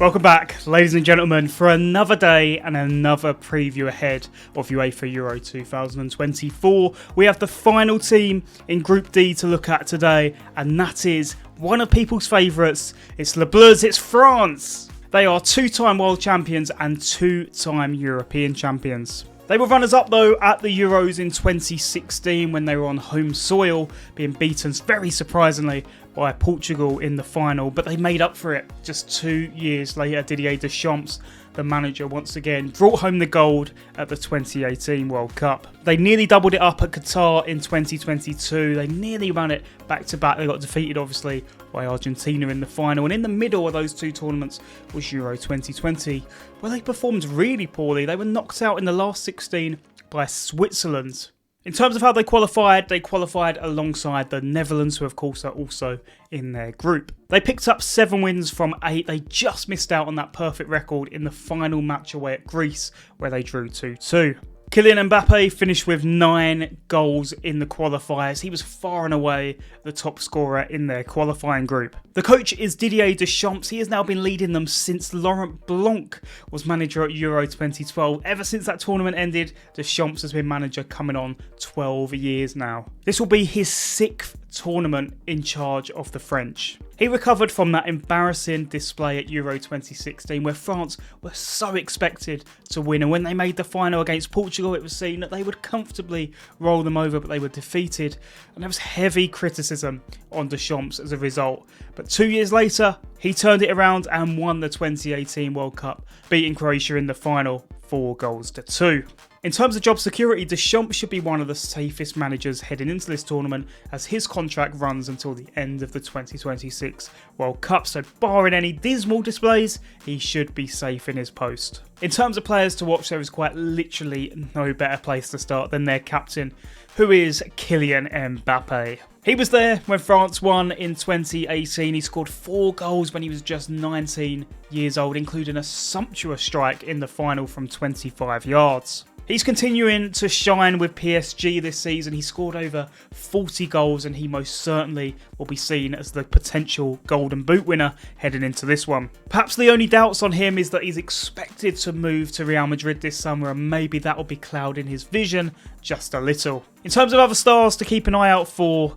Welcome back, ladies and gentlemen, for another day and another preview ahead of UEFA Euro 2024. We have the final team in Group D to look at today, and that is one of people's favourites. It's Les Bleus, it's France. They are two-time world champions and two-time European champions. They were runners-up though at the Euros in 2016 when they were on home soil, being beaten very surprisingly by Portugal in the final, but they made up for it. Just 2 years later, Didier Deschamps, the manager, once again brought home the gold at the 2018 World Cup. They nearly doubled it up at Qatar in 2022. They nearly ran it back-to-back. They got defeated, obviously, by Argentina in the final. And in the middle of those two tournaments was Euro 2020, where they performed really poorly. They were knocked out in the last 16 by Switzerland. In terms of how they qualified alongside the Netherlands, who of course are also in their group. They picked up 7 wins from 8. They just missed out on that perfect record in the final match away at Greece, where they drew 2-2. Kylian Mbappe finished with 9 goals in the qualifiers. He was far and away the top scorer in their qualifying group. The coach is Didier Deschamps. He has now been leading them since Laurent Blanc was manager at Euro 2012. Ever since that tournament ended, Deschamps has been manager coming on 12 years now. This will be his 6th tournament in charge of the French. He recovered from that embarrassing display at Euro 2016 where France were so expected to win, and when they made the final against Portugal it was seen that they would comfortably roll them over, but they were defeated, and there was heavy criticism on Deschamps as a result. But 2 years later he turned it around and won the 2018 World Cup, beating Croatia in the final 4-2. In terms of job security, Deschamps should be one of the safest managers heading into this tournament, as his contract runs until the end of the 2026 World Cup, so barring any dismal displays, he should be safe in his post. In terms of players to watch, there is quite literally no better place to start than their captain, who is Kylian Mbappe. He was there when France won in 2018. He scored 4 goals when he was just 19 years old, including a sumptuous strike in the final from 25 yards. He's continuing to shine with PSG this season. He scored over 40 goals and he most certainly will be seen as the potential Golden Boot winner heading into this one. Perhaps the only doubts on him is that he's expected to move to Real Madrid this summer, and maybe that will be clouding his vision just a little. In terms of other stars to keep an eye out for,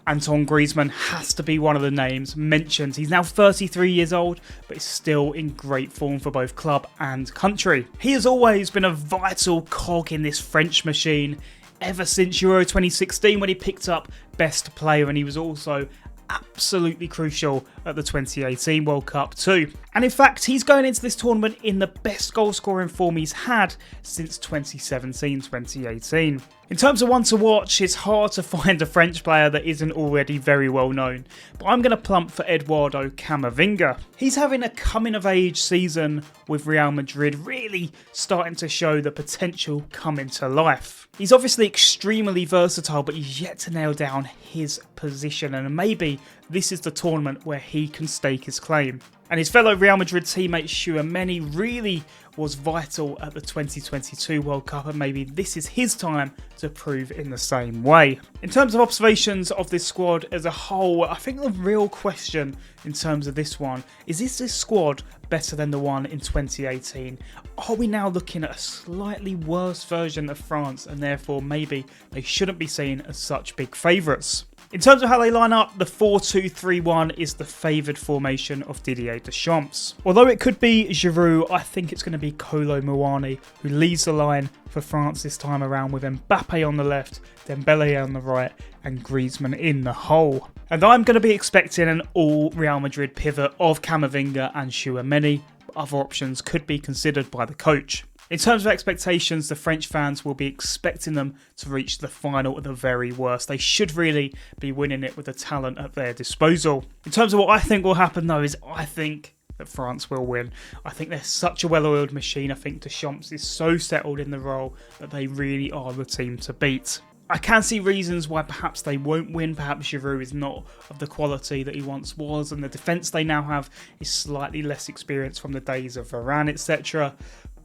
Antoine Griezmann has to be one of the names mentioned. He's now 33 years old, but is still in great form for both club and country. He has always been a vital cog in this French machine, ever since Euro 2016 when he picked up Best Player, and he was also absolutely crucial at the 2018 World Cup too. And in fact, he's going into this tournament in the best goal scoring form he's had since 2017-2018. In terms of one to watch, it's hard to find a French player that isn't already very well known, but I'm going to plump for Eduardo Camavinga. He's having a coming of age season with Real Madrid, really starting to show the potential coming to life. He's obviously extremely versatile, but he's yet to nail down his position, and maybe this is the tournament where he can stake his claim. And his fellow Real Madrid teammate Tchouaméni really was vital at the 2022 World Cup, and maybe this is his time to prove in the same way. In terms of observations of this squad as a whole, I think the real question in terms of this one is this squad better than the one in 2018? Are we now looking at a slightly worse version of France, and therefore maybe they shouldn't be seen as such big favourites? In terms of how they line up, the 4-2-3-1 is the favoured formation of Didier Deschamps. Although it could be Giroud, I think it's going to be Kolo Muani who leads the line for France this time around, with Mbappe on the left, Dembele on the right and Griezmann in the hole. And I'm going to be expecting an all Real Madrid pivot of Camavinga and Tchouaméni, but other options could be considered by the coach. In terms of expectations, the French fans will be expecting them to reach the final at the very worst. They should really be winning it with the talent at their disposal. In terms of what I think will happen though, is I think that France will win. I think they're such a well-oiled machine. I think Deschamps is so settled in the role that they really are the team to beat. I can see reasons why perhaps they won't win. Perhaps Giroud is not of the quality that he once was, and the defence they now have is slightly less experienced from the days of Varane, etc.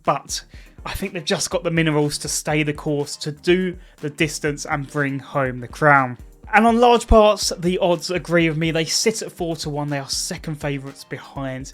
But I think they've just got the minerals to stay the course, to do the distance and bring home the crown. And on large parts, the odds agree with me. They sit at 4-1. They are second favourites behind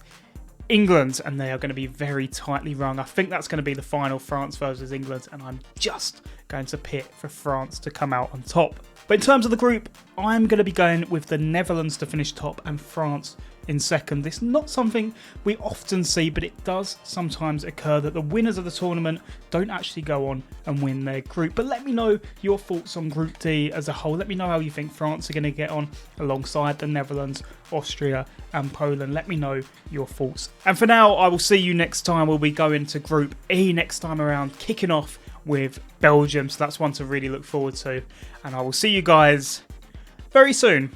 England, and they are going to be very tightly rung. I think that's going to be the final, France versus England, and I'm just going to pit for France to come out on top. But in terms of the group, I'm going to be going with the Netherlands to finish top and France in second. This is not something we often see, but it does sometimes occur that the winners of the tournament don't actually go on and win their group. But let me know your thoughts on Group D as a whole. Let me know how you think France are going to get on alongside the Netherlands, Austria and Poland. Let me know your thoughts. And for now, I will see you next time. We'll be going to Group E next time around, kicking off with Belgium. So that's one to really look forward to. And I will see you guys very soon.